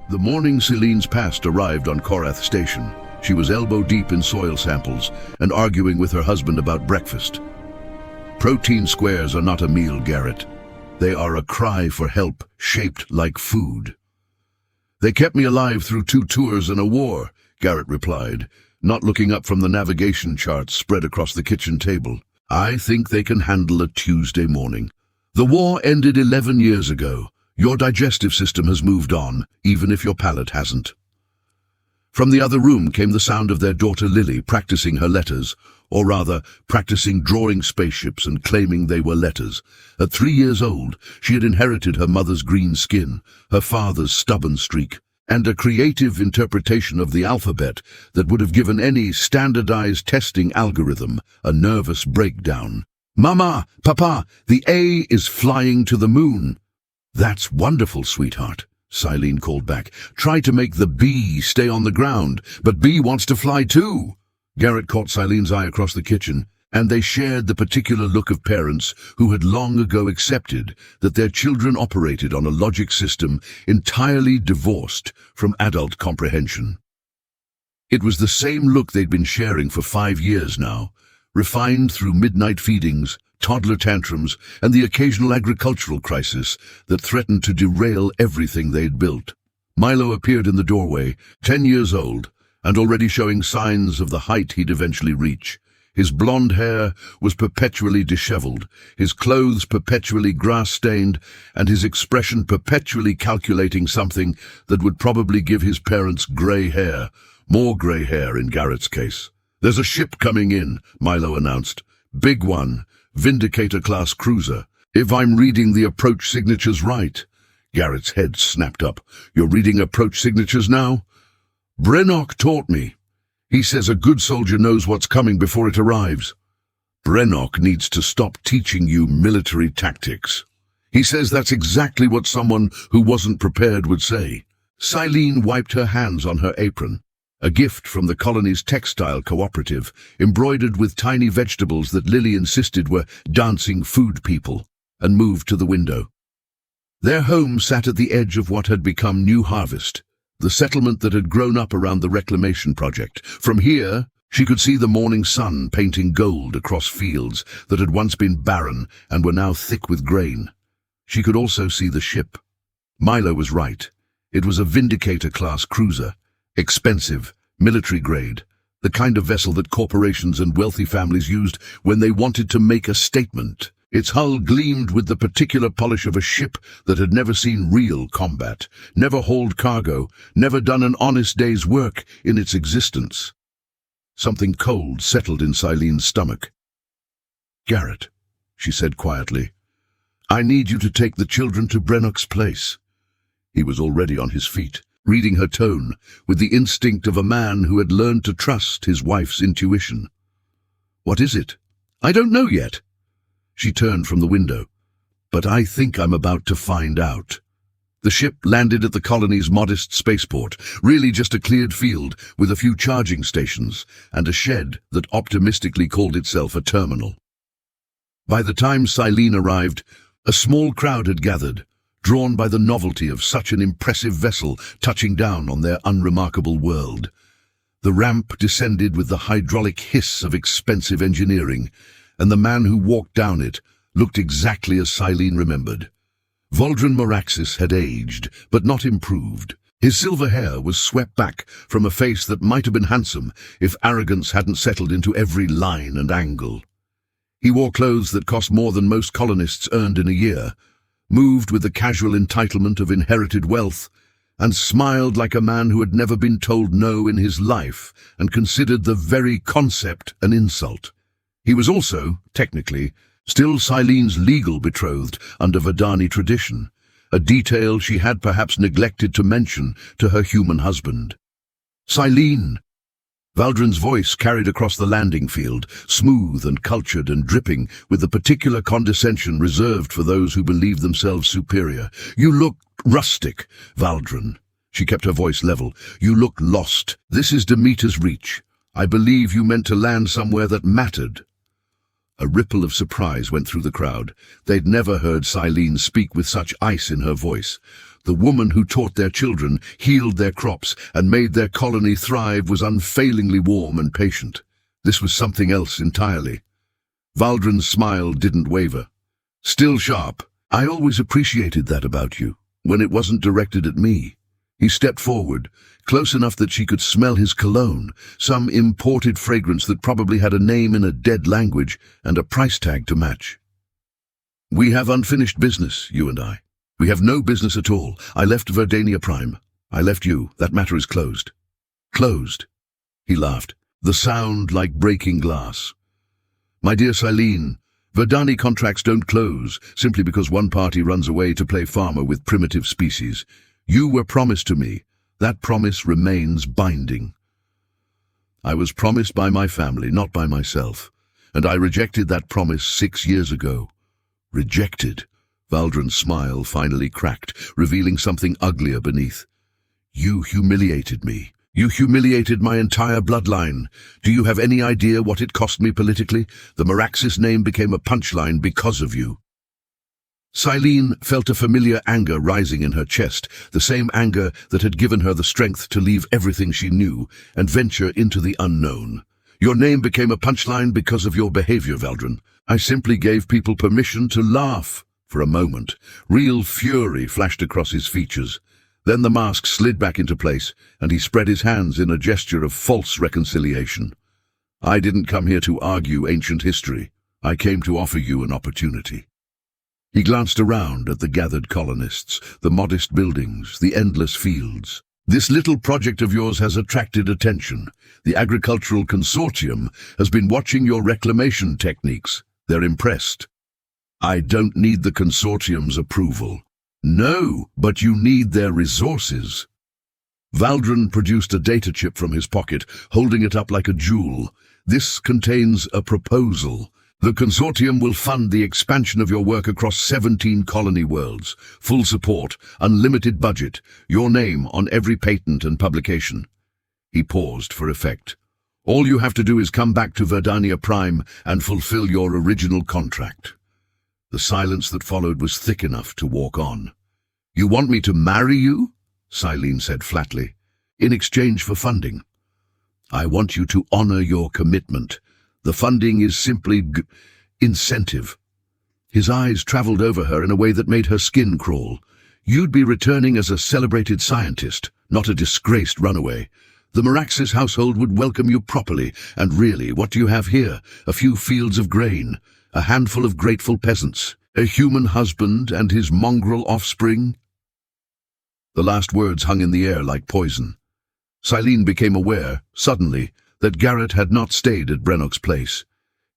The morning Celine's past arrived on Korath Station. She was elbow-deep in soil samples and arguing with her husband about breakfast. Protein squares are not a meal, Garrett. They are a cry for help, shaped like food. They kept me alive through 2 tours and a war, Garrett replied, not looking up from the navigation charts spread across the kitchen table. I think they can handle a Tuesday morning. The war ended 11 years ago. Your digestive system has moved on, even if your palate hasn't. From the other room came the sound of their daughter Lily practicing her letters, or rather, practicing drawing spaceships and claiming they were letters. At 3 years old, she had inherited her mother's green skin, her father's stubborn streak, and a creative interpretation of the alphabet that would have given any standardized testing algorithm a nervous breakdown. Mama, Papa, the A is flying to the moon. That's wonderful, sweetheart, Celine called back. Try to make the B stay on the ground, but B wants to fly too. Garrett caught Celine's eye across the kitchen, and they shared the particular look of parents who had long ago accepted that their children operated on a logic system entirely divorced from adult comprehension. It was the same look they'd been sharing for 5 years now, refined through midnight feedings, toddler tantrums, and the occasional agricultural crisis that threatened to derail everything they'd built. Milo appeared in the doorway, 10 years old, and already showing signs of the height he'd eventually reach. His blonde hair was perpetually disheveled, his clothes perpetually grass-stained, and his expression perpetually calculating something that would probably give his parents grey hair, more grey hair in Garrett's case. There's a ship coming in, Milo announced. Big one, Vindicator-class cruiser. If I'm reading the approach signatures right. Garrett's head snapped up. You're reading approach signatures now? Brennock taught me. He says a good soldier knows what's coming before it arrives. Brennock needs to stop teaching you military tactics. He says that's exactly what someone who wasn't prepared would say. Celine wiped her hands on her apron. A gift from the colony's textile cooperative, embroidered with tiny vegetables that Lily insisted were dancing food people, and moved to the window. Their home sat at the edge of what had become New Harvest, the settlement that had grown up around the reclamation project. From here, she could see the morning sun painting gold across fields that had once been barren and were now thick with grain. She could also see the ship. Milo was right. It was a Vindicator-class cruiser. Expensive, military-grade, the kind of vessel that corporations and wealthy families used when they wanted to make a statement. Its hull gleamed with the particular polish of a ship that had never seen real combat, never hauled cargo, never done an honest day's work in its existence. Something cold settled in Celine's stomach. Garrett, she said quietly, I need you to take the children to Brennock's place. He was already on his feet, reading her tone with the instinct of a man who had learned to trust his wife's intuition. What is it? I don't know yet. She turned from the window. But I think I'm about to find out. The ship landed at the colony's modest spaceport, really just a cleared field with a few charging stations and a shed that optimistically called itself a terminal. By the time Celine arrived, a small crowd had gathered, drawn by the novelty of such an impressive vessel touching down on their unremarkable world. The ramp descended with the hydraulic hiss of expensive engineering, and the man who walked down it looked exactly as Celine remembered. Voldrin Moraxis had aged, but not improved. His silver hair was swept back from a face that might have been handsome if arrogance hadn't settled into every line and angle. He wore clothes that cost more than most colonists earned in a year, moved with the casual entitlement of inherited wealth, and smiled like a man who had never been told no in his life and considered the very concept an insult. He was also, technically, still Celine's legal betrothed under Vadani tradition, a detail she had perhaps neglected to mention to her human husband. Celine! Valdrin's voice carried across the landing field, smooth and cultured and dripping with the particular condescension reserved for those who believe themselves superior. You look rustic, Valdrin. She kept her voice level. You look lost. This is Demeter's Reach. I believe you meant to land somewhere that mattered. A ripple of surprise went through the crowd. They'd never heard Celine speak with such ice in her voice. The woman who taught their children, healed their crops, and made their colony thrive was unfailingly warm and patient. This was something else entirely. Valdrin's smile didn't waver. Still sharp. I always appreciated that about you, when it wasn't directed at me. He stepped forward, close enough that she could smell his cologne, some imported fragrance that probably had a name in a dead language and a price tag to match. We have unfinished business, you and I. We have no business at all. I left Verdania Prime. I left you. That matter is closed. Closed. He laughed, the sound like breaking glass. My dear Silene, Verdani contracts don't close simply because one party runs away to play farmer with primitive species. You were promised to me. That promise remains binding. I was promised by my family, not by myself, and I rejected that promise 6 years ago. Rejected? Valdrin's smile finally cracked, revealing something uglier beneath. You humiliated me. You humiliated my entire bloodline. Do you have any idea what it cost me politically? The Meraxis name became a punchline because of you. Silene felt a familiar anger rising in her chest, the same anger that had given her the strength to leave everything she knew and venture into the unknown. Your name became a punchline because of your behavior, Valdrin. I simply gave people permission to laugh. For a moment, real fury flashed across his features. Then the mask slid back into place, and he spread his hands in a gesture of false reconciliation. I didn't come here to argue ancient history. I came to offer you an opportunity. He glanced around at the gathered colonists, the modest buildings, the endless fields. This little project of yours has attracted attention. The Agricultural Consortium has been watching your reclamation techniques. They're impressed. I don't need the consortium's approval. No, but you need their resources. Valdrin produced a data chip from his pocket, holding it up like a jewel. This contains a proposal. The consortium will fund the expansion of your work across 17 colony worlds. Full support, unlimited budget, your name on every patent and publication. He paused for effect. All you have to do is come back to Verdania Prime and fulfill your original contract. The silence that followed was thick enough to walk on. You want me to marry you? Silene said flatly. In exchange for funding. I want you to honor your commitment. The funding is simply incentive. His eyes traveled over her in a way that made her skin crawl. You'd be returning as a celebrated scientist, not a disgraced runaway. The Meraxis household would welcome you properly, and really, what do you have here? A few fields of grain, a handful of grateful peasants, a human husband and his mongrel offspring? The last words hung in the air like poison. Silene became aware, suddenly, that Garrett had not stayed at Brennoc's place.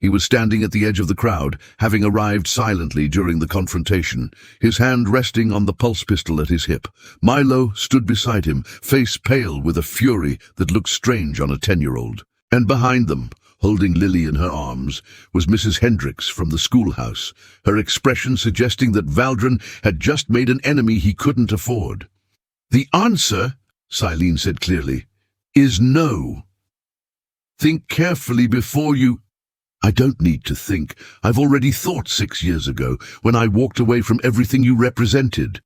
He was standing at the edge of the crowd, having arrived silently during the confrontation, his hand resting on the pulse pistol at his hip. Milo stood beside him, face pale with a fury that looked strange on a 10-year-old. And behind them, holding Lily in her arms, was Mrs. Hendricks from the schoolhouse, her expression suggesting that Valdrin had just made an enemy he couldn't afford. The answer, Silene said clearly, is no. Think carefully before you... I don't need to think. I've already thought 6 years ago, when I walked away from everything you represented.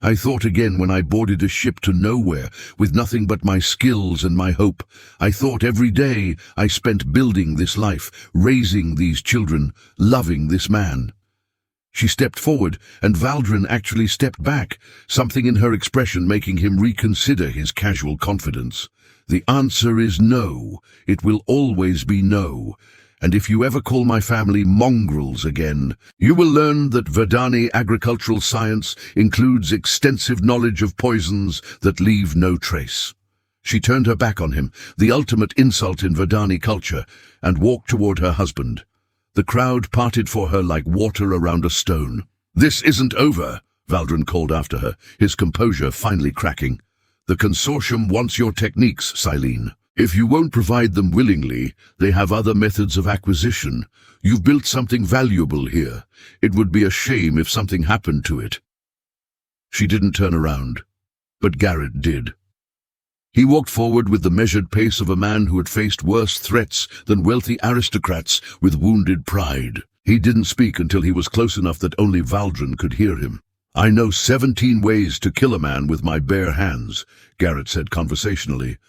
I thought again when I boarded a ship to nowhere, with nothing but my skills and my hope. I thought every day I spent building this life, raising these children, loving this man. She stepped forward, and Valdrin actually stepped back, something in her expression making him reconsider his casual confidence. The answer is no. It will always be no. And if you ever call my family mongrels again, you will learn that Verdani agricultural science includes extensive knowledge of poisons that leave no trace. She turned her back on him, the ultimate insult in Verdani culture, and walked toward her husband. The crowd parted for her like water around a stone. This isn't over, Valdrin called after her, his composure finally cracking. The consortium wants your techniques, Silene. If you won't provide them willingly, they have other methods of acquisition. You've built something valuable here. It would be a shame if something happened to it. She didn't turn around, but Garrett did. He walked forward with the measured pace of a man who had faced worse threats than wealthy aristocrats with wounded pride. He didn't speak until he was close enough that only Valdrin could hear him. I know 17 ways to kill a man with my bare hands, Garrett said conversationally.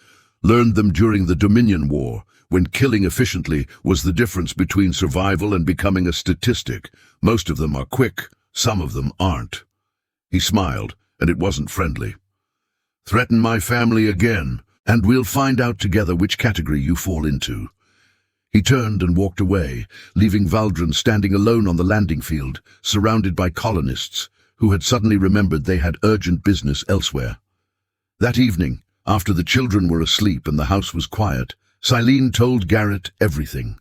Learned them during the Dominion War, when killing efficiently was the difference between survival and becoming a statistic. Most of them are quick, some of them aren't. He smiled, and it wasn't friendly. Threaten my family again, and we'll find out together which category you fall into. He turned and walked away, leaving Valdrin standing alone on the landing field, surrounded by colonists, who had suddenly remembered they had urgent business elsewhere. That evening, after the children were asleep and the house was quiet, Silene told Garrett everything.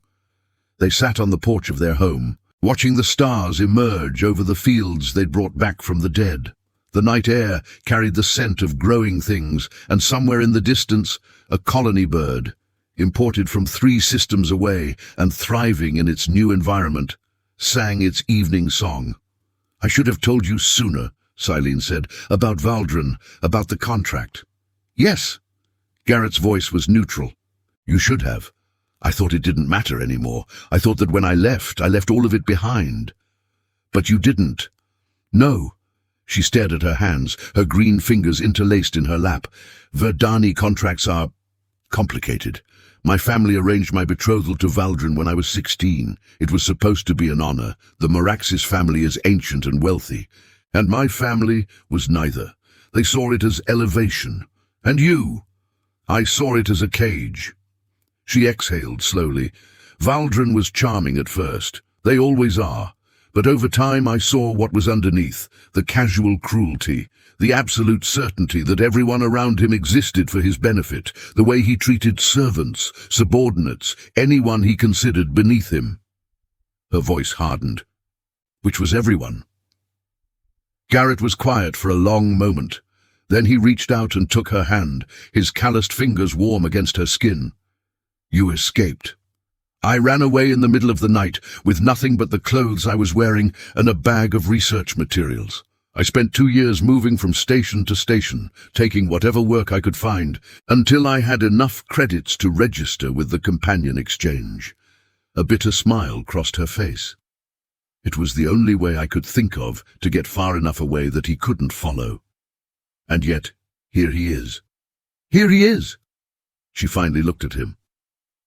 They sat on the porch of their home, watching the stars emerge over the fields they'd brought back from the dead. The night air carried the scent of growing things, and somewhere in the distance, a colony bird, imported from 3 systems away and thriving in its new environment, sang its evening song. I should have told you sooner, Silene said, about Valdrin, about the contract. Yes. Garrett's voice was neutral. You should have. I thought it didn't matter anymore. I thought that when I left all of it behind. But you didn't. No. She stared at her hands, her green fingers interlaced in her lap. Verdani contracts are complicated. My family arranged my betrothal to Valdrin when I was 16. It was supposed to be an honor. The Meraxis family is ancient and wealthy, and my family was neither. They saw it as elevation. And you? I saw it as a cage. She exhaled slowly. Valdrin was charming at first. They always are. But over time I saw what was underneath, the casual cruelty, the absolute certainty that everyone around him existed for his benefit, the way he treated servants, subordinates, anyone he considered beneath him. Her voice hardened. Which was everyone. Garrett was quiet for a long moment. Then he reached out and took her hand, his calloused fingers warm against her skin. You escaped. I ran away in the middle of the night, with nothing but the clothes I was wearing and a bag of research materials. I spent 2 years moving from station to station, taking whatever work I could find, until I had enough credits to register with the Companion Exchange. A bitter smile crossed her face. It was the only way I could think of to get far enough away that he couldn't follow. And yet, here he is. Here he is! She finally looked at him.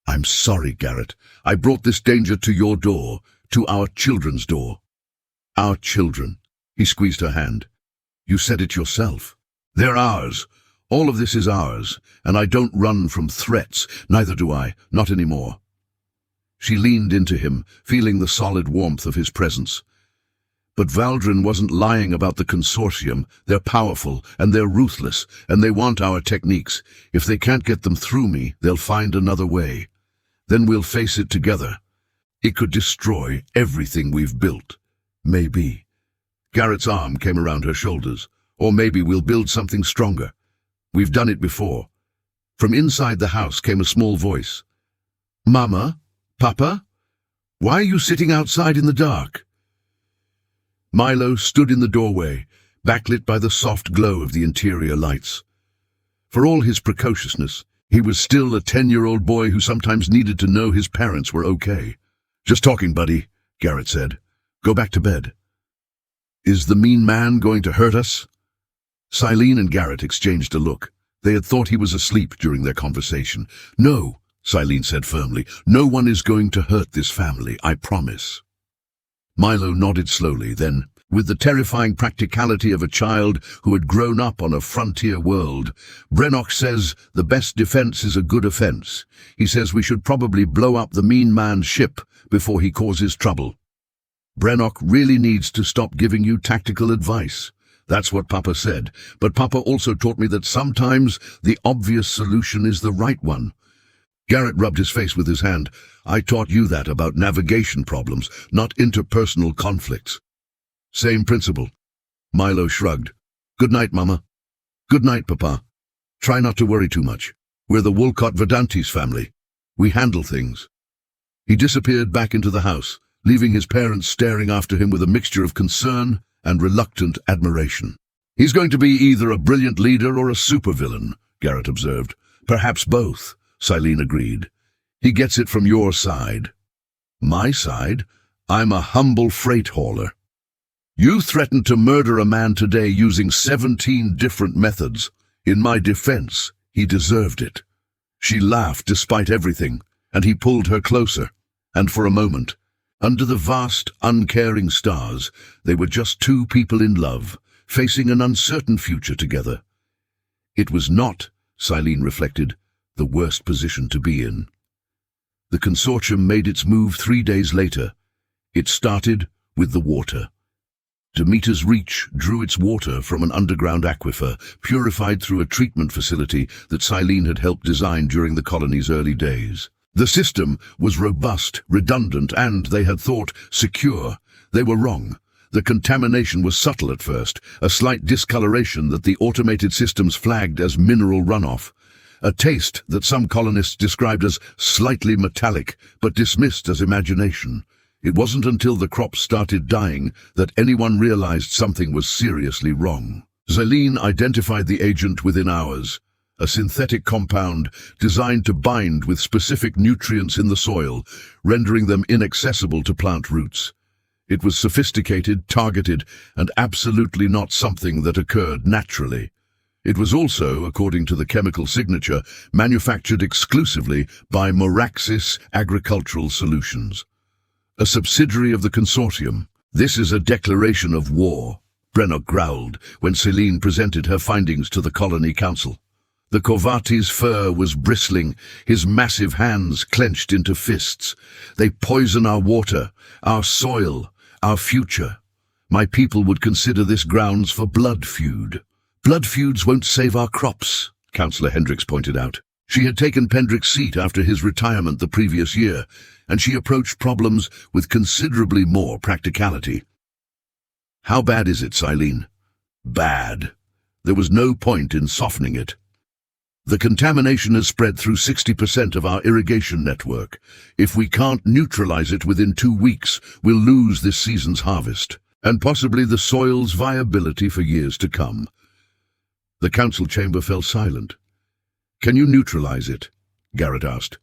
I'm sorry, Garrett. I brought this danger to your door, to our children's door. Our children. He squeezed her hand. You said it yourself. They're ours. All of this is ours, and I don't run from threats. Neither do I. Not anymore. She leaned into him, feeling the solid warmth of his presence. But Valdrin wasn't lying about the consortium. They're powerful, and they're ruthless, and they want our techniques. If they can't get them through me, they'll find another way. Then we'll face it together. It could destroy everything we've built. Maybe. Garrett's arm came around her shoulders. Or maybe we'll build something stronger. We've done it before. From inside the house came a small voice. Mama? Papa? Why are you sitting outside in the dark? Milo stood in the doorway, backlit by the soft glow of the interior lights. For all his precociousness, he was still a 10-year-old boy who sometimes needed to know his parents were okay. Just talking, buddy, Garrett said. Go back to bed. Is the mean man going to hurt us? Silene and Garrett exchanged a look. They had thought he was asleep during their conversation. No, Silene said firmly. No one is going to hurt this family, I promise. Milo nodded slowly, then, with the terrifying practicality of a child who had grown up on a frontier world, Brennock says the best defense is a good offense. He says we should probably blow up the mean man's ship before he causes trouble. Brennock really needs to stop giving you tactical advice. That's what Papa said, but Papa also taught me that sometimes the obvious solution is the right one. Garrett rubbed his face with his hand. I taught you that about navigation problems, not interpersonal conflicts. Same principle. Milo shrugged. Good night, Mama. Good night, Papa. Try not to worry too much. We're the Wolcott-Verdantes family. We handle things. He disappeared back into the house, leaving his parents staring after him with a mixture of concern and reluctant admiration. He's going to be either a brilliant leader or a supervillain, Garrett observed. Perhaps both, Silene agreed. He gets it from your side. My side? I'm a humble freight hauler. You threatened to murder a man today using 17 different methods. In my defense, he deserved it. She laughed despite everything, and he pulled her closer. And for a moment, under the vast, uncaring stars, they were just two people in love, facing an uncertain future together. It was not, Silene reflected, the worst position to be in. The consortium made its move 3 days later. It started with the water. Demeter's Reach drew its water from an underground aquifer, purified through a treatment facility that Silene had helped design during the colony's early days. The system was robust, redundant, and, they had thought, secure. They were wrong. The contamination was subtle at first, a slight discoloration that the automated systems flagged as mineral runoff. A taste that some colonists described as slightly metallic, but dismissed as imagination. It wasn't until the crops started dying that anyone realized something was seriously wrong. Silene identified the agent within hours. A synthetic compound designed to bind with specific nutrients in the soil, rendering them inaccessible to plant roots. It was sophisticated, targeted, and absolutely not something that occurred naturally. It was also, according to the chemical signature, manufactured exclusively by Moraxis Agricultural Solutions, a subsidiary of the consortium. This is a declaration of war, Brennock growled when Silene presented her findings to the colony council. The Corvati's fur was bristling, his massive hands clenched into fists. They poison our water, our soil, our future. My people would consider this grounds for blood feud. Blood feuds won't save our crops, Councillor Hendricks pointed out. She had taken Pendrick's seat after his retirement the previous year, and she approached problems with considerably more practicality. How bad is it, Silene? Bad. There was no point in softening it. The contamination has spread through 60% of our irrigation network. If we can't neutralize it within 2 weeks, we'll lose this season's harvest, and possibly the soil's viability for years to come. The council chamber fell silent. Can you neutralize it? Garrett asked.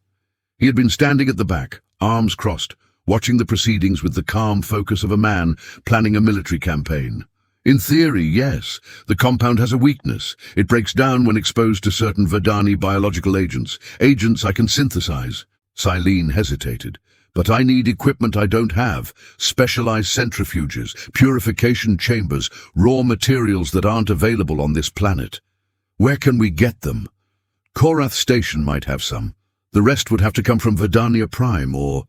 He had been standing at the back, arms crossed, watching the proceedings with the calm focus of a man planning a military campaign. In theory, yes. The compound has a weakness. It breaks down when exposed to certain Verdani biological agents. Agents I can synthesize. Silene hesitated. But I need equipment I don't have. Specialized centrifuges, purification chambers, raw materials that aren't available on this planet. Where can we get them? Korath Station might have some. The rest would have to come from Verdania Prime or...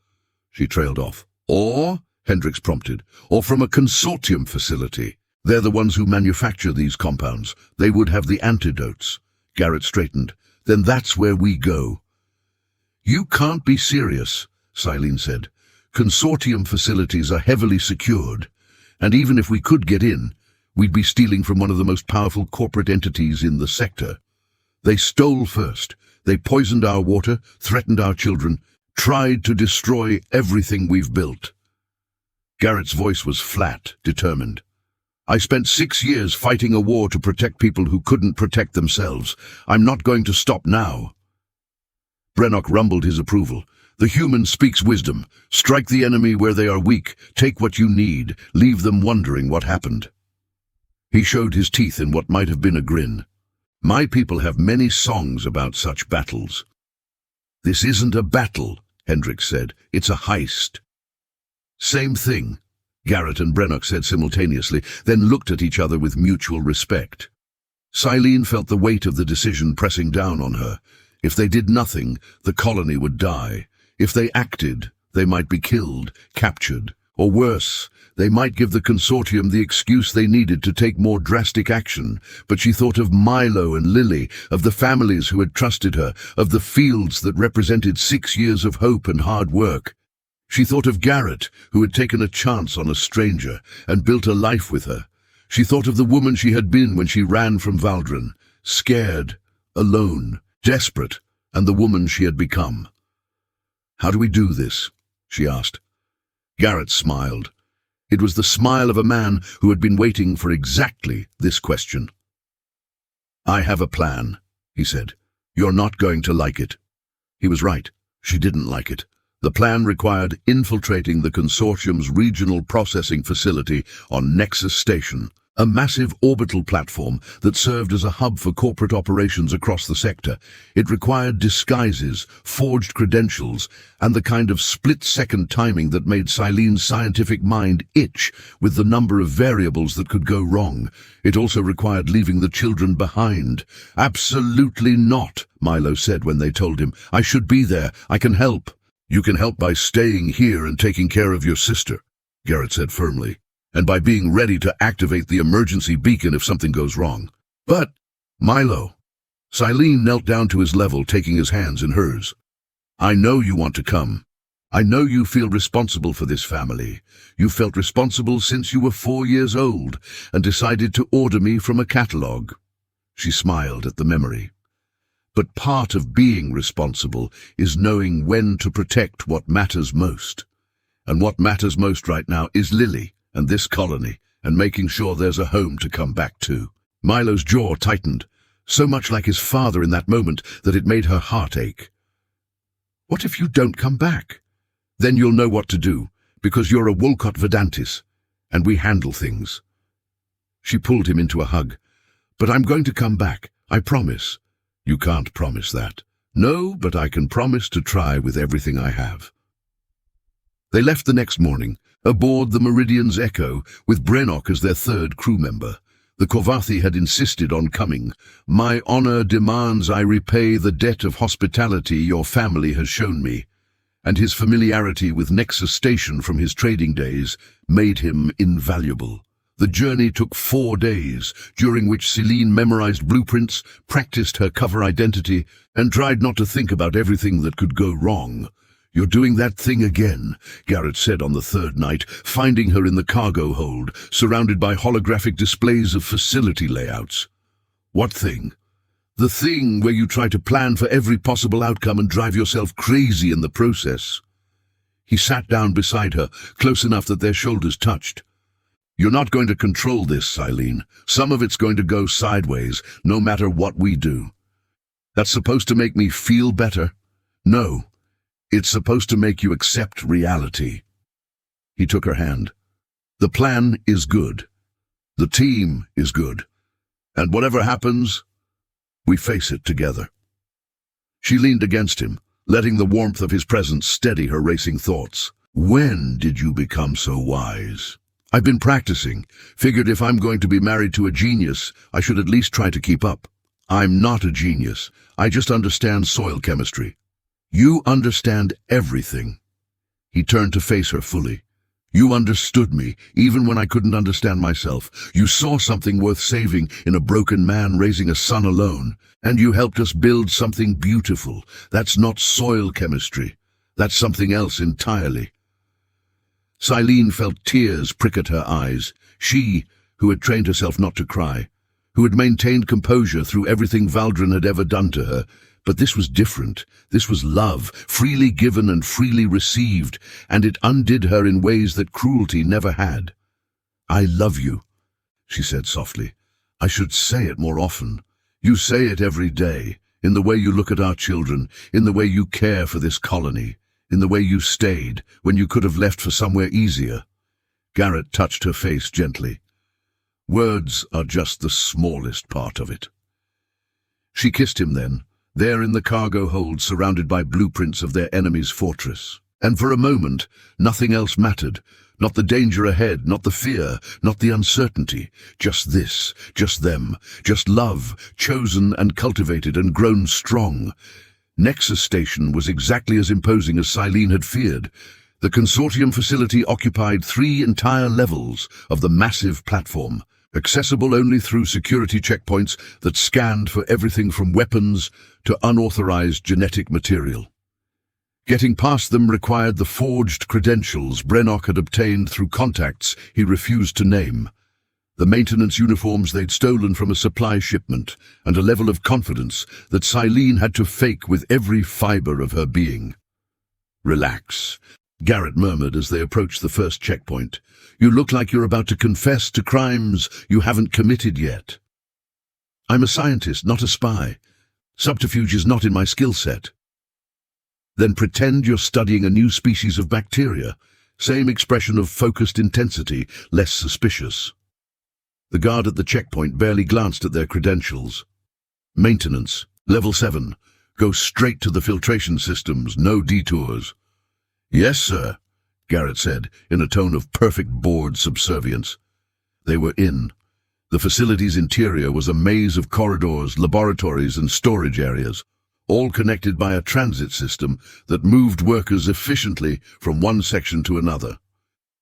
She trailed off. Or, Hendricks prompted, or from a consortium facility. They're the ones who manufacture these compounds. They would have the antidotes. Garrett straightened. Then that's where we go. You can't be serious, Silene said. Consortium facilities are heavily secured, and even if we could get in, we'd be stealing from one of the most powerful corporate entities in the sector. They stole first. They poisoned our water, threatened our children, tried to destroy everything we've built. Garrett's voice was flat, determined. I spent 6 years fighting a war to protect people who couldn't protect themselves. I'm not going to stop now. Brennock rumbled his approval. The human speaks wisdom. Strike the enemy where they are weak. Take what you need. Leave them wondering what happened. He showed his teeth in what might have been a grin. My people have many songs about such battles. This isn't a battle, Hendricks said. It's a heist. Same thing, Garrett and Brennock said simultaneously, then looked at each other with mutual respect. Silene felt the weight of the decision pressing down on her. If they did nothing, the colony would die. If they acted, they might be killed, captured, or worse, they might give the consortium the excuse they needed to take more drastic action. But she thought of Milo and Lily, of the families who had trusted her, of the fields that represented 6 years of hope and hard work. She thought of Garrett, who had taken a chance on a stranger and built a life with her. She thought of the woman she had been when she ran from Valdren, scared, alone, desperate, and the woman she had become. How do we do this? She asked. Garrett smiled. It was the smile of a man who had been waiting for exactly this question. I have a plan, he said. You're not going to like it. He was right. She didn't like it. The plan required infiltrating the consortium's regional processing facility on Nexus Station, a massive orbital platform that served as a hub for corporate operations across the sector. It required disguises, forged credentials, and the kind of split-second timing that made Silene's scientific mind itch with the number of variables that could go wrong. It also required leaving the children behind. "Absolutely not," Milo said when they told him. "I should be there. I can help." "You can help by staying here and taking care of your sister," Garrett said firmly, "and by being ready to activate the emergency beacon if something goes wrong." "But, Milo," Silene knelt down to his level, taking his hands in hers. "I know you want to come. I know you feel responsible for this family. You felt responsible since you were 4 years old and decided to order me from a catalogue." She smiled at the memory. "But part of being responsible is knowing when to protect what matters most. And what matters most right now is Lily and this colony, and making sure there's a home to come back to." Milo's jaw tightened, so much like his father in that moment that it made her heart ache. "What if you don't come back? Then you'll know what to do, because you're a Wolcott Vedantis, and we handle things." She pulled him into a hug. "But I'm going to come back, I promise." "You can't promise that." "No, but I can promise to try with everything I have." They left the next morning, aboard the Meridian's Echo, with Brennock as their third crew member. The Korvathi had insisted on coming. "My honor demands I repay the debt of hospitality your family has shown me," and his familiarity with Nexus Station from his trading days made him invaluable. The journey took 4 days, during which Celine memorized blueprints, practiced her cover identity, and tried not to think about everything that could go wrong. "You're doing that thing again," Garrett said on the third night, finding her in the cargo hold, surrounded by holographic displays of facility layouts. "What thing?" "The thing where you try to plan for every possible outcome and drive yourself crazy in the process." He sat down beside her, close enough that their shoulders touched. "You're not going to control this, Silene. Some of it's going to go sideways, no matter what we do. That's supposed to make me feel better? No. It's supposed to make you accept reality." He took her hand. "The plan is good. The team is good. And whatever happens, we face it together." She leaned against him, letting the warmth of his presence steady her racing thoughts. "When did you become so wise?" "I've been practicing. Figured if I'm going to be married to a genius, I should at least try to keep up." "I'm not a genius. I just understand soil chemistry." "You understand everything." He turned to face her fully. "You understood me, even when I couldn't understand myself. You saw something worth saving in a broken man raising a son alone, and you helped us build something beautiful. That's not soil chemistry. That's something else entirely." Silene felt tears prick at her eyes. She, who had trained herself not to cry, who had maintained composure through everything Valdrin had ever done to her. But this was different. This was love, freely given and freely received, and it undid her in ways that cruelty never had. "I love you," she said softly. "I should say it more often. You say it every day, in the way you look at our children, in the way you care for this colony, in the way you stayed when you could have left for somewhere easier." Garrett touched her face gently. "Words are just the smallest part of it." She kissed him then, there in the cargo hold surrounded by blueprints of their enemy's fortress. And for a moment, nothing else mattered. Not the danger ahead, not the fear, not the uncertainty. Just this, just them, just love, chosen and cultivated and grown strong. Nexus Station was exactly as imposing as Silene had feared. The consortium facility occupied 3 entire levels of the massive platform, accessible only through security checkpoints that scanned for everything from weapons to unauthorized genetic material. Getting past them required the forged credentials Brennock had obtained through contacts he refused to name, the maintenance uniforms they'd stolen from a supply shipment, and a level of confidence that Silene had to fake with every fiber of her being. "Relax," Garrett murmured as they approached the first checkpoint. "You look like you're about to confess to crimes you haven't committed yet." "I'm a scientist, not a spy. Subterfuge is not in my skill set." Then pretend you're studying a new species of bacteria. Same expression of focused intensity, less suspicious. The guard at the checkpoint barely glanced at their credentials. Maintenance, level 7. Go straight to the filtration systems, no detours. Yes, sir, Garrett said, in a tone of perfect bored subservience. They were in. The facility's interior was a maze of corridors, laboratories, and storage areas, all connected by a transit system that moved workers efficiently from one section to another.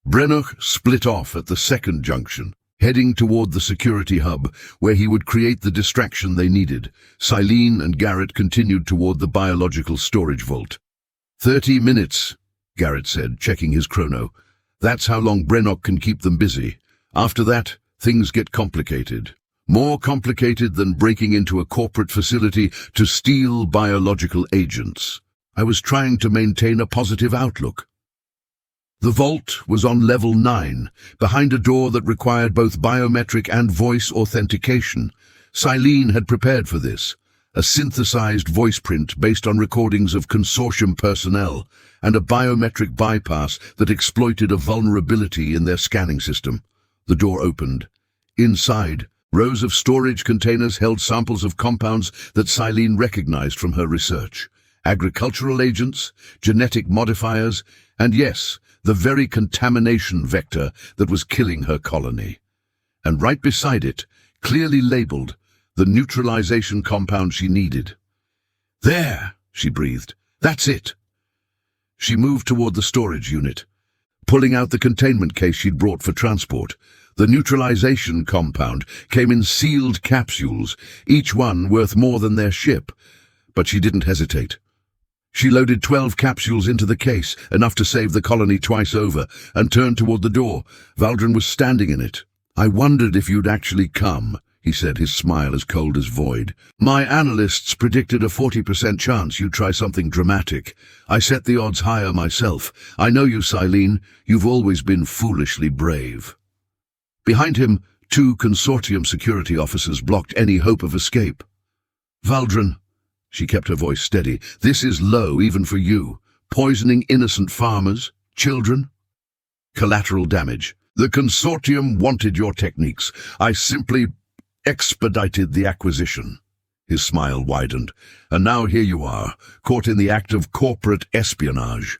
Brennock split off at the second junction, heading toward the security hub, where he would create the distraction they needed. Silene and Garrett continued toward the biological storage vault. 30 minutes, Garrett said, checking his chrono. That's how long Brennock can keep them busy. After that, things get complicated. More complicated than breaking into a corporate facility to steal biological agents. I was trying to maintain a positive outlook. The vault was on level 9, behind a door that required both biometric and voice authentication. Silene had prepared for this, a synthesized voice print based on recordings of consortium personnel, and a biometric bypass that exploited a vulnerability in their scanning system. The door opened. Inside, rows of storage containers held samples of compounds that Silene recognized from her research. Agricultural agents, genetic modifiers, and yes, the very contamination vector that was killing her colony. And right beside it, clearly labeled, the neutralization compound she needed. There, she breathed. That's it. She moved toward the storage unit, pulling out the containment case she'd brought for transport. The neutralization compound came in sealed capsules, each one worth more than their ship. But she didn't hesitate. She loaded 12 capsules into the case, enough to save the colony twice over, and turned toward the door. Valdrin was standing in it. I wondered if you'd actually come, he said, his smile as cold as void. My analysts predicted a 40% chance you'd try something dramatic. I set the odds higher myself. I know you, Silene. You've always been foolishly brave. Behind him, 2 consortium security officers blocked any hope of escape. Valdrin, she kept her voice steady, this is low even for you. Poisoning innocent farmers, children. Collateral damage. The consortium wanted your techniques. I simply expedited the acquisition. His smile widened. And now here you are, caught in the act of corporate espionage.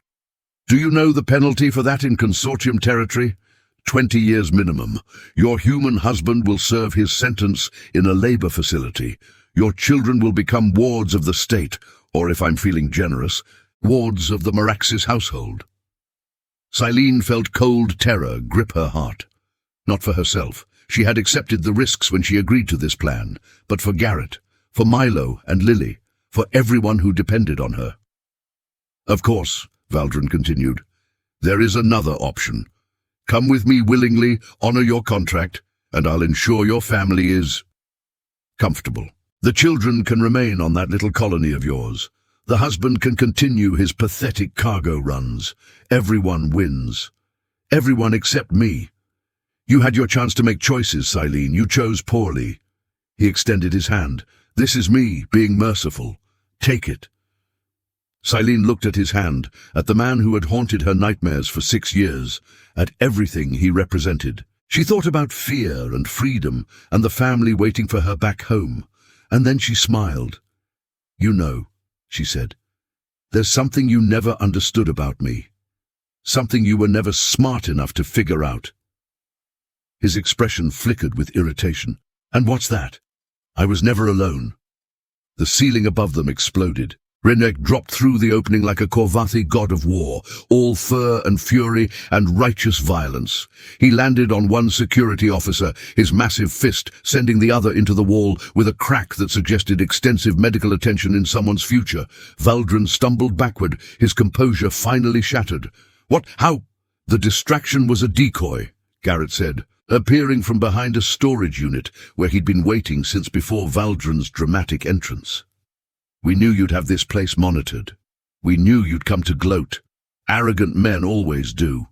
Do you know the penalty for that in consortium territory? 20 years minimum. Your human husband will serve his sentence in a labor facility. Your children will become wards of the state, or if I'm feeling generous, wards of the Meraxis household. Silene felt cold terror grip her heart. Not for herself. She had accepted the risks when she agreed to this plan, but for Garrett, for Milo and Lily, for everyone who depended on her. Of course, Valdrin continued, there is another option. Come with me willingly, honor your contract, and I'll ensure your family is comfortable. The children can remain on that little colony of yours. The husband can continue his pathetic cargo runs. Everyone wins. Everyone except me. You had your chance to make choices, Silene. You chose poorly. He extended his hand. This is me, being merciful. Take it. Silene looked at his hand, at the man who had haunted her nightmares for 6 years, at everything he represented. She thought about fear and freedom and the family waiting for her back home, and then she smiled. You know, she said, there's something you never understood about me. Something you were never smart enough to figure out. His expression flickered with irritation. And what's that? I was never alone. The ceiling above them exploded. Rennek dropped through the opening like a Korvathi god of war, all fur and fury and righteous violence. He landed on one security officer, his massive fist sending the other into the wall with a crack that suggested extensive medical attention in someone's future. Valdrin stumbled backward, his composure finally shattered. What? How? The distraction was a decoy, Garrett said, appearing from behind a storage unit where he'd been waiting since before Valdrin's dramatic entrance. We knew you'd have this place monitored. We knew you'd come to gloat. Arrogant men always do.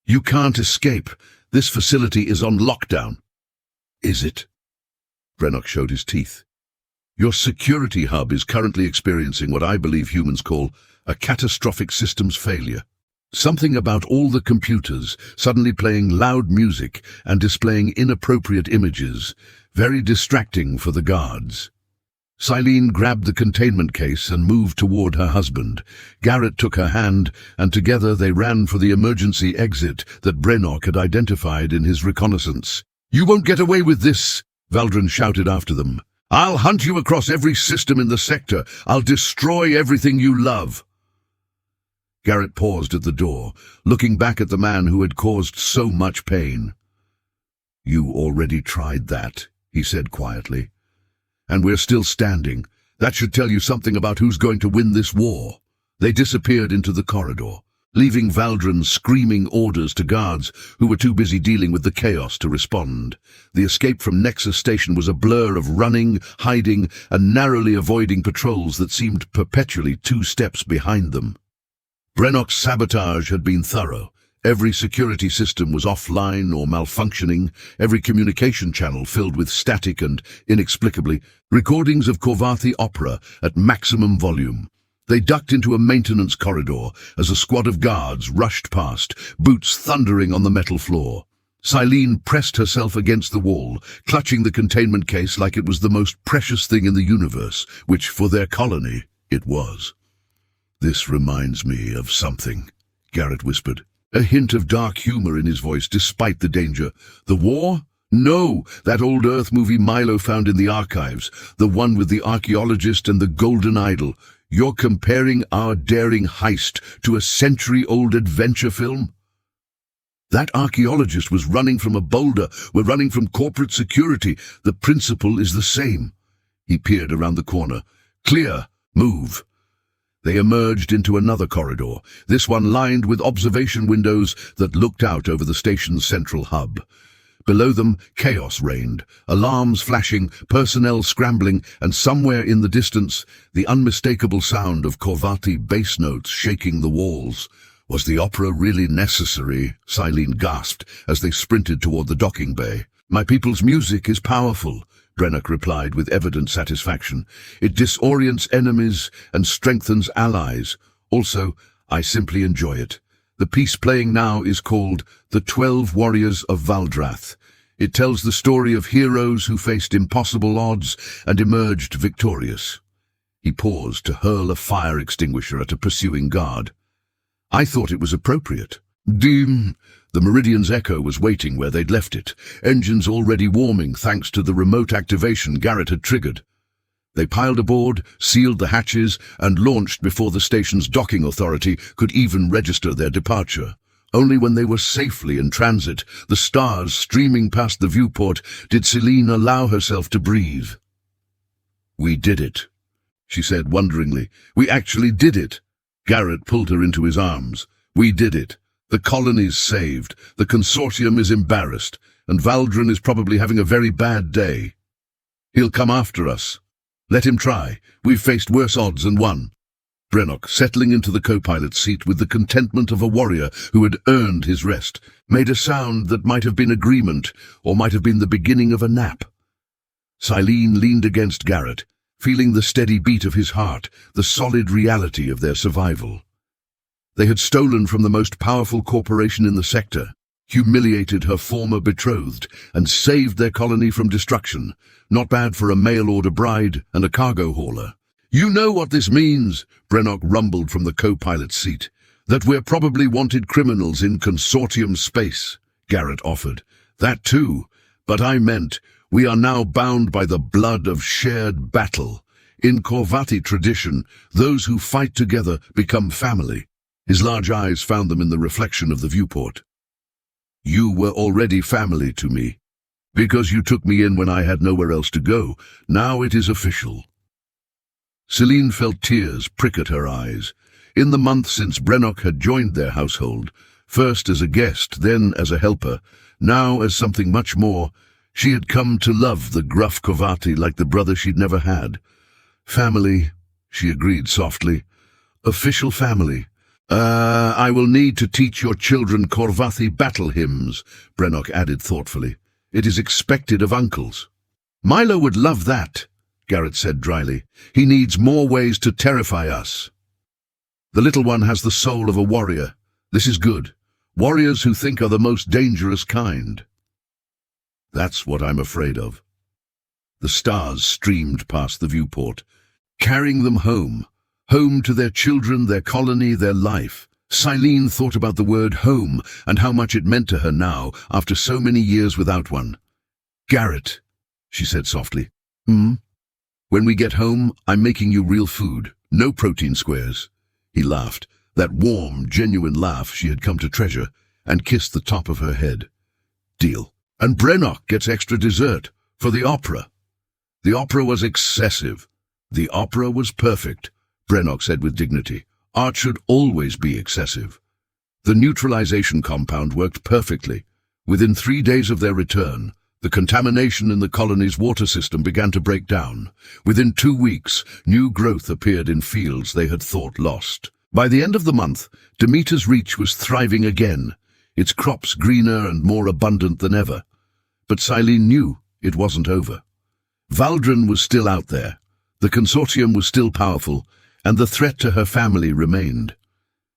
You can't escape. This facility is on lockdown. Is it? Brennock showed his teeth. Your security hub is currently experiencing what I believe humans call A catastrophic systems failure. Something about all the computers suddenly playing loud music and displaying inappropriate images, very distracting for the guards. Silene grabbed the containment case and moved toward her husband. Garrett took her hand, and together they ran for the emergency exit that Brennock had identified in his reconnaissance. "You won't get away with this," Valdrin shouted after them. "I'll hunt you across every system in the sector. I'll destroy everything you love." Garrett paused at the door, looking back at the man who had caused so much pain. "You already tried that," he said quietly. "And we're still standing. That should tell you something about who's going to win this war." They disappeared into the corridor, leaving Valdrin screaming orders to guards who were too busy dealing with the chaos to respond. The escape from Nexus Station was a blur of running, hiding, and narrowly avoiding patrols that seemed perpetually 2 steps behind them. Brennock's sabotage had been thorough. Every security system was offline or malfunctioning, every communication channel filled with static and, inexplicably, recordings of Corvathi opera at maximum volume. They ducked into a maintenance corridor as a squad of guards rushed past, boots thundering on the metal floor. Silene pressed herself against the wall, clutching the containment case like it was the most precious thing in the universe, which, for their colony, it was. "This reminds me of something," Garrett whispered, a hint of dark humor in his voice despite the danger. "The war? No, that old Earth movie Milo found in the archives, the one with the archaeologist and the golden idol. You're comparing our daring heist to a century-old adventure film?" "That archaeologist was running from a boulder. We're running from corporate security. The principle is the same." He peered around the corner. "Clear. Move." They emerged into another corridor, this one lined with observation windows that looked out over the station's central hub. Below them, chaos reigned, alarms flashing, personnel scrambling, and somewhere in the distance, the unmistakable sound of Corvathi bass notes shaking the walls. "Was the opera really necessary?" Silene gasped as they sprinted toward the docking bay. "My people's music is powerful," Brennock replied with evident satisfaction. "It disorients enemies and strengthens allies. Also, I simply enjoy it. The piece playing now is called The 12 Warriors of Valdrath. It tells the story of heroes who faced impossible odds and emerged victorious." He paused to hurl a fire extinguisher at a pursuing guard. "I thought it was appropriate." "Dim." The Meridian's echo was waiting where they'd left it, engines already warming thanks to the remote activation Garrett had triggered. They piled aboard, sealed the hatches, and launched before the station's docking authority could even register their departure. Only when they were safely in transit, the stars streaming past the viewport, did Silene allow herself to breathe. "We did it," she said wonderingly. "We actually did it." Garrett pulled her into his arms. "We did it. The colony's saved, the consortium is embarrassed, and Valdrin is probably having a very bad day. He'll come after us. Let him try. We've faced worse odds and won." Brennock, settling into the co-pilot's seat with the contentment of a warrior who had earned his rest, made a sound that might have been agreement or might have been the beginning of a nap. Silene leaned against Garrett, feeling the steady beat of his heart, the solid reality of their survival. They had stolen from the most powerful corporation in the sector, humiliated her former betrothed, and saved their colony from destruction. Not bad for a mail-order bride and a cargo hauler. "You know what this means," Brennock rumbled from the co-pilot's seat. "That we're probably wanted criminals in consortium space," Garrett offered. "That too, but I meant we are now bound by the blood of shared battle. In Corvathi tradition, those who fight together become family." His large eyes found them in the reflection of the viewport. "You were already family to me. Because you took me in when I had nowhere else to go. Now it is official." Silene felt tears prick at her eyes. In the month since Brennock had joined their household, first as a guest, then as a helper, now as something much more, she had come to love the gruff Corvathi like the brother she'd never had. "Family," she agreed softly. "Official family. I will need to teach your children Corvathi battle hymns," Brennock added thoughtfully. "It is expected of uncles." "Milo would love that," Garrett said dryly. "He needs more ways to terrify us." The little one has the soul of a warrior. This is good. Warriors who think are the most dangerous kind. That's what I'm afraid of. The stars streamed past the viewport, carrying them home. Home to their children, their colony, their life. Silene thought about the word home and how much it meant to her now, after so many years without one. "Garrett," she said softly. "Hmm? When we get home, I'm making you real food. No protein squares." He laughed, that warm, genuine laugh she had come to treasure, and kissed the top of her head. "Deal. And Brennock gets extra dessert for the opera." The opera was excessive. The opera was perfect, Brennock said with dignity. Art should always be excessive. The neutralization compound worked perfectly. Within 3 days of their return, the contamination in the colony's water system began to break down. Within 2 weeks, new growth appeared in fields they had thought lost. By the end of the month, Demeter's Reach was thriving again, its crops greener and more abundant than ever. But Silene knew it wasn't over. Valdrin was still out there. The consortium was still powerful, and the threat to her family remained.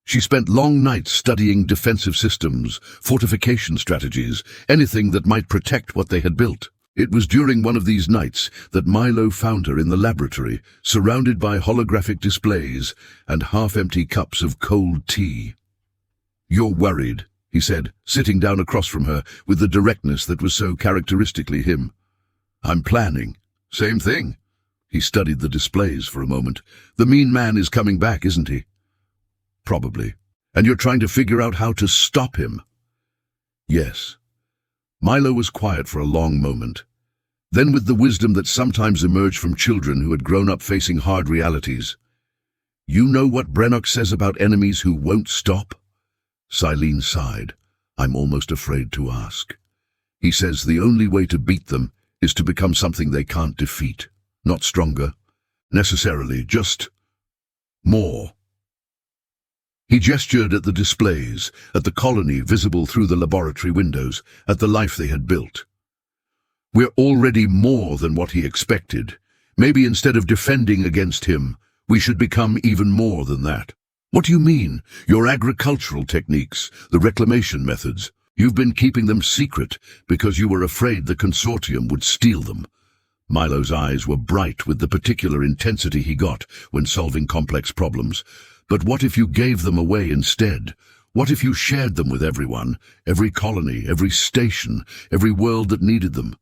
She spent long nights studying defensive systems, fortification strategies, anything that might protect what they had built. It was during one of these nights that Milo found her in the laboratory, surrounded by holographic displays and half-empty cups of cold tea. "You're worried," he said, sitting down across from her with the directness that was so characteristically him. "I'm planning." "Same thing." He studied the displays for a moment. "The mean man is coming back, isn't he?" "Probably. And you're trying to figure out how to stop him?" "Yes." Milo was quiet for a long moment. Then, with the wisdom that sometimes emerged from children who had grown up facing hard realities, "You know what Brennock says about enemies who won't stop?" Silene sighed. "I'm almost afraid to ask. He says the only way to beat them is to become something they can't defeat. Not stronger, necessarily, just more." He gestured at the displays, at the colony visible through the laboratory windows, at the life they had built. "We're already more than what he expected. Maybe instead of defending against him, we should become even more than that." "What do you mean? Your agricultural techniques, the reclamation methods. You've been keeping them secret because you were afraid the consortium would steal them." Milo's eyes were bright with the particular intensity he got when solving complex problems. "But what if you gave them away instead? What if you shared them with everyone, every colony, every station, every world that needed them?"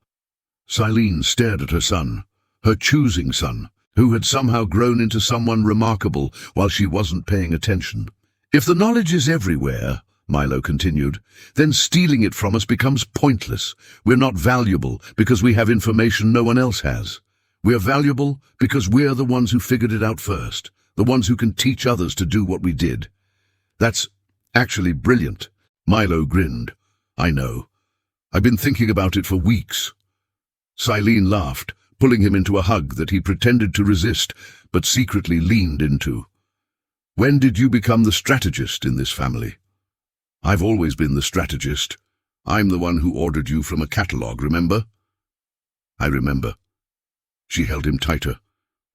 Silene stared at her son, her choosing son, who had somehow grown into someone remarkable while she wasn't paying attention. "If the knowledge is everywhere," Milo continued, "then stealing it from us becomes pointless. We're not valuable because we have information no one else has. We're valuable because we're the ones who figured it out first, the ones who can teach others to do what we did." "That's actually brilliant." Milo grinned. "I know. I've been thinking about it for weeks." Silene laughed, pulling him into a hug that he pretended to resist, but secretly leaned into. "When did you become the strategist in this family?" "I've always been the strategist. I'm the one who ordered you from a catalogue, remember?" "I remember." She held him tighter.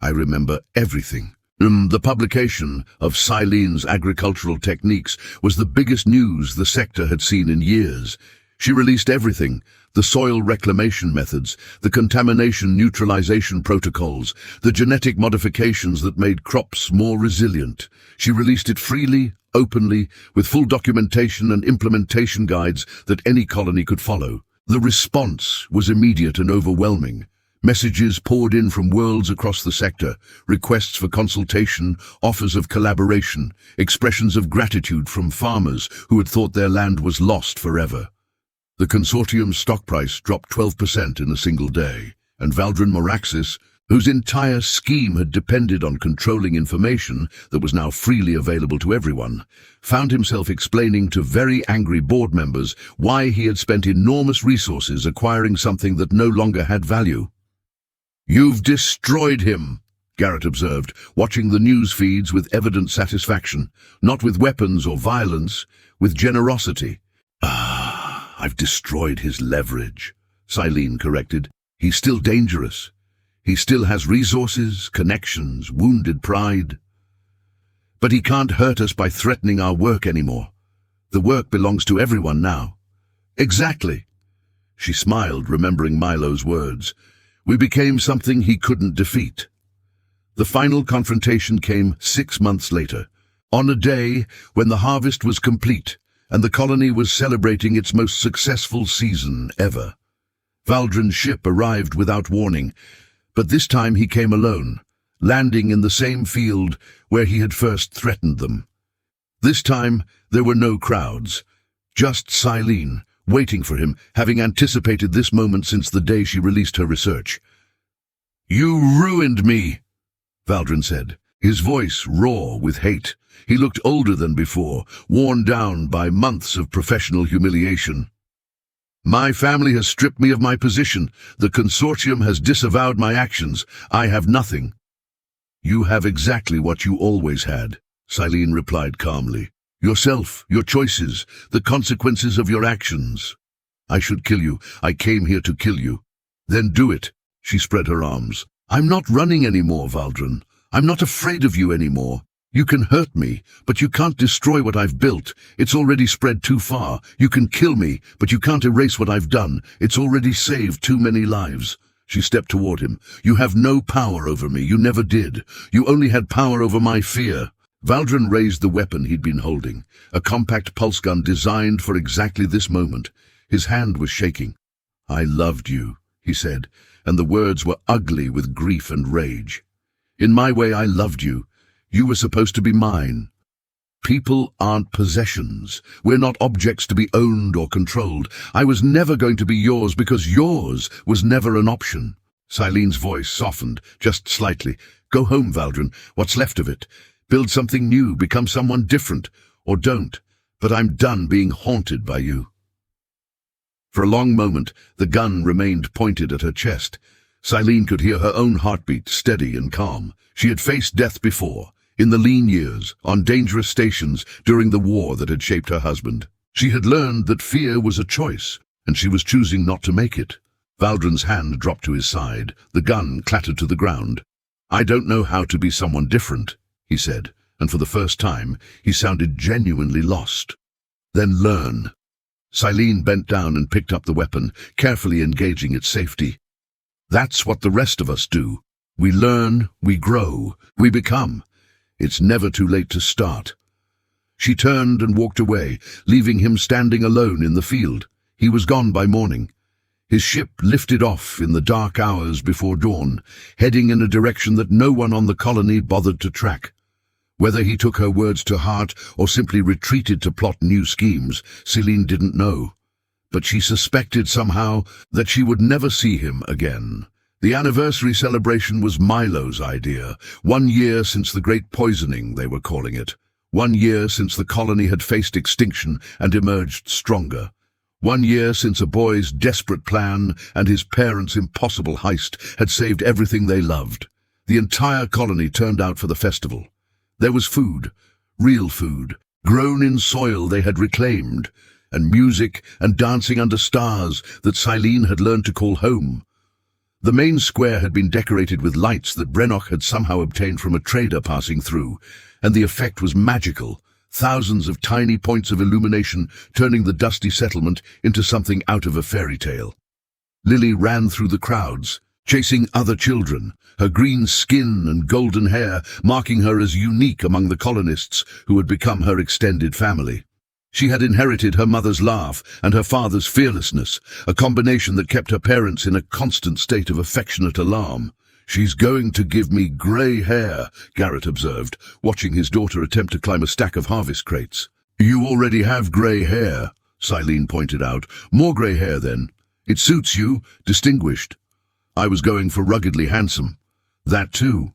"I remember everything." The publication of Silene's agricultural techniques was the biggest news the sector had seen in years. She released everything: the soil reclamation methods, the contamination neutralization protocols, the genetic modifications that made crops more resilient. She released it freely, openly, with full documentation and implementation guides that any colony could follow. The response was immediate and overwhelming. Messages poured in from worlds across the sector, requests for consultation, offers of collaboration, expressions of gratitude from farmers who had thought their land was lost forever. The consortium's stock price dropped 12% in a single day, and Valdrin Moraxis, whose entire scheme had depended on controlling information that was now freely available to everyone, found himself explaining to very angry board members why he had spent enormous resources acquiring something that no longer had value. "You've destroyed him," Garrett observed, watching the news feeds with evident satisfaction, not with weapons or violence, with generosity. "I've destroyed his leverage," Silene corrected. "He's still dangerous. He still has resources, connections, wounded pride." But he can't hurt us by threatening our work anymore. The work belongs to everyone now. Exactly. She smiled, remembering Milo's words. We became something he couldn't defeat. The final confrontation came 6 months later, on a day when the harvest was complete and the colony was celebrating its most successful season ever. Valdrin's ship arrived without warning, but this time he came alone, landing in the same field where he had first threatened them. This time there were no crowds, just Silene, waiting for him, having anticipated this moment since the day she released her research. "You ruined me," Valdrin said, his voice raw with hate. He looked older than before, worn down by months of professional humiliation. "My family has stripped me of my position. The consortium has disavowed my actions. I have nothing." "You have exactly what you always had," Silene replied calmly. "Yourself, your choices, the consequences of your actions. I should kill you. I came here to kill you." "Then do it." She spread her arms. "I'm not running anymore, Valdrin. I'm not afraid of you anymore. You can hurt me, but you can't destroy what I've built. It's already spread too far. You can kill me, but you can't erase what I've done. It's already saved too many lives." She stepped toward him. "You have no power over me. You never did. You only had power over my fear." Valdrin raised the weapon he'd been holding, a compact pulse gun designed for exactly this moment. His hand was shaking. "I loved you," he said, and the words were ugly with grief and rage. "In my way, I loved you. You were supposed to be mine. People aren't possessions. We're not objects to be owned or controlled. I was never going to be yours because yours was never an option." Silene's voice softened, just slightly. "Go home, Valdrin. What's left of it. Build something new, become someone different, or don't. But I'm done being haunted by you." For a long moment, the gun remained pointed at her chest. Silene could hear her own heartbeat, steady and calm. She had faced death before, in the lean years, on dangerous stations during the war that had shaped her husband. She had learned that fear was a choice, and she was choosing not to make it. Valdrin's hand dropped to his side. The gun clattered to the ground. "I don't know how to be someone different," he said, and for the first time, he sounded genuinely lost. "Then learn." Silene bent down and picked up the weapon, carefully engaging its safety. "That's what the rest of us do. We learn, we grow, we become. It's never too late to start." She turned and walked away, leaving him standing alone in the field. He was gone by morning. His ship lifted off in the dark hours before dawn, heading in a direction that no one on the colony bothered to track. Whether he took her words to heart or simply retreated to plot new schemes, Silene didn't know. But she suspected somehow that she would never see him again. The anniversary celebration was Milo's idea. 1 year since the Great Poisoning, they were calling it. 1 year since the colony had faced extinction and emerged stronger. 1 year since a boy's desperate plan and his parents' impossible heist had saved everything they loved. The entire colony turned out for the festival. There was food, real food, grown in soil they had reclaimed, and music and dancing under stars that Silene had learned to call home. The main square had been decorated with lights that Brenoch had somehow obtained from a trader passing through, and the effect was magical. Thousands of tiny points of illumination turning the dusty settlement into something out of a fairy tale. Lily ran through the crowds, chasing other children, her green skin and golden hair marking her as unique among the colonists who had become her extended family. She had inherited her mother's laugh and her father's fearlessness, a combination that kept her parents in a constant state of affectionate alarm. "She's going to give me grey hair," Garrett observed, watching his daughter attempt to climb a stack of harvest crates. "You already have grey hair," Silene pointed out. "More grey hair, then. It suits you, distinguished." "I was going for ruggedly handsome." "That too."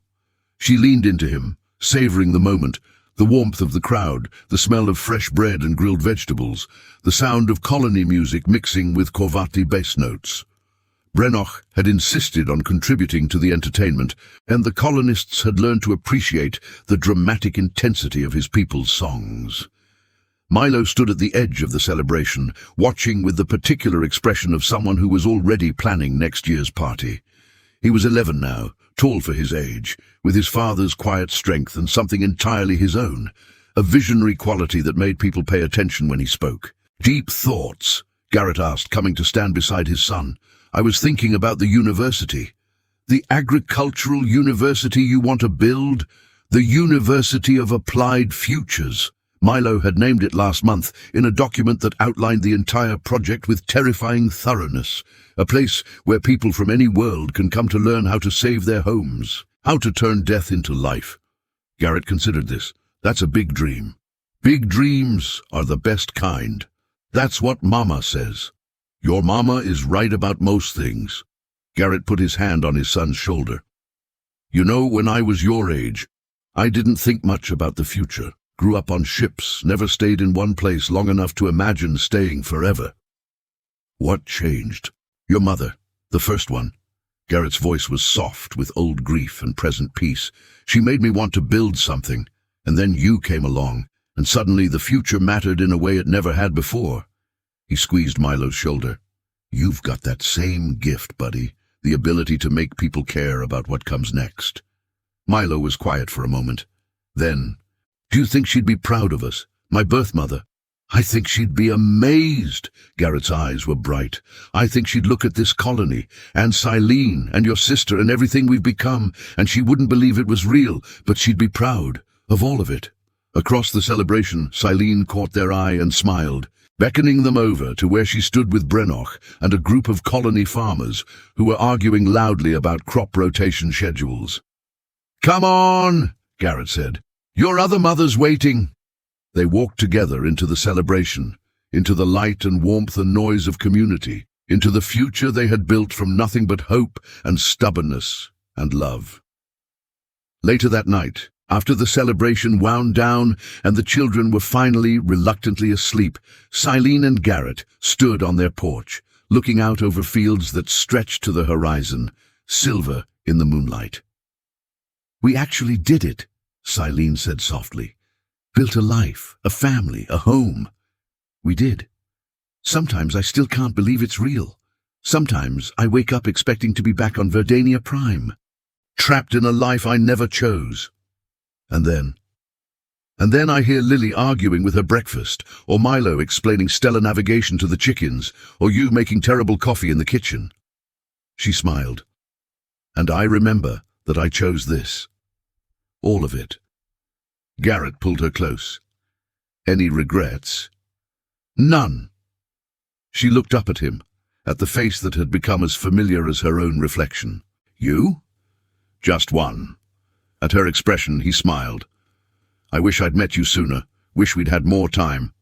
She leaned into him, savoring the moment, the warmth of the crowd, the smell of fresh bread and grilled vegetables, the sound of colony music mixing with Corvati bass notes. Brenoch had insisted on contributing to the entertainment, and the colonists had learned to appreciate the dramatic intensity of his people's songs. Milo stood at the edge of the celebration, watching with the particular expression of someone who was already planning next year's party. He was 11 now, tall for his age, with his father's quiet strength and something entirely his own, a visionary quality that made people pay attention when he spoke. "Deep thoughts?" Garrett asked, coming to stand beside his son. "I was thinking about the university. The agricultural university you want to build? The University of Applied Futures." Milo had named it last month in a document that outlined the entire project with terrifying thoroughness. A place where people from any world can come to learn how to save their homes, how to turn death into life. Garrett considered this. That's a big dream. Big dreams are the best kind. That's what Mama says. Your mama is right about most things. Garrett put his hand on his son's shoulder. You know, when I was your age, I didn't think much about the future. Grew up on ships, never stayed in one place long enough to imagine staying forever. What changed? Your mother, the first one. Garrett's voice was soft with old grief and present peace. She made me want to build something, and then you came along, and suddenly the future mattered in a way it never had before. He squeezed Milo's shoulder. You've got that same gift, buddy, the ability to make people care about what comes next. Milo was quiet for a moment. Then, do you think she'd be proud of us, my birth mother? I think she'd be amazed. Garrett's eyes were bright. I think she'd look at this colony, and Silene, and your sister, and everything we've become, and she wouldn't believe it was real, but she'd be proud of all of it. Across the celebration, Silene caught their eye and smiled, beckoning them over to where she stood with Brenoch and a group of colony farmers who were arguing loudly about crop rotation schedules. Come on, Garrett said. Your other mother's waiting. They walked together into the celebration, into the light and warmth and noise of community, into the future they had built from nothing but hope and stubbornness and love. Later that night, after the celebration wound down and the children were finally reluctantly asleep, Silene and Garrett stood on their porch, looking out over fields that stretched to the horizon, silver in the moonlight. We actually did it, Silene said softly. Built a life, a family, a home. We did. Sometimes I still can't believe it's real. Sometimes I wake up expecting to be back on Verdania Prime, trapped in a life I never chose. And then I hear Lily arguing with her breakfast, or Milo explaining stellar navigation to the chickens, or you making terrible coffee in the kitchen. She smiled. And I remember that I chose this. All of it. Garrett pulled her close. Any regrets? None. She looked up at him, at the face that had become as familiar as her own reflection. You? Just one. At her expression, he smiled. I wish I'd met you sooner. Wish we'd had more time.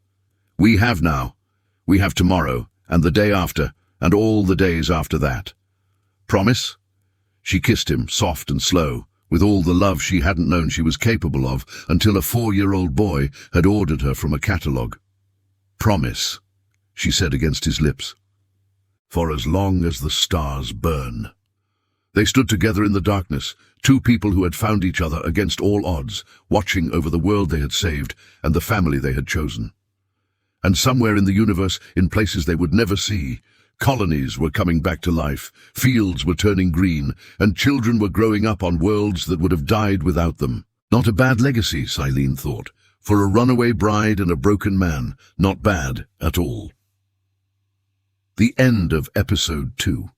We have now. We have tomorrow, and the day after, and all the days after that. Promise? She kissed him, soft and slow, with all the love she hadn't known she was capable of until a 4-year-old boy had ordered her from a catalogue. Promise, she said against his lips. For as long as the stars burn. They stood together in the darkness, two people who had found each other against all odds, watching over the world they had saved and the family they had chosen. And somewhere in the universe, in places they would never see, colonies were coming back to life, fields were turning green, and children were growing up on worlds that would have died without them. Not a bad legacy, Silene thought. For a runaway bride and a broken man, not bad at all. The end of episode 2.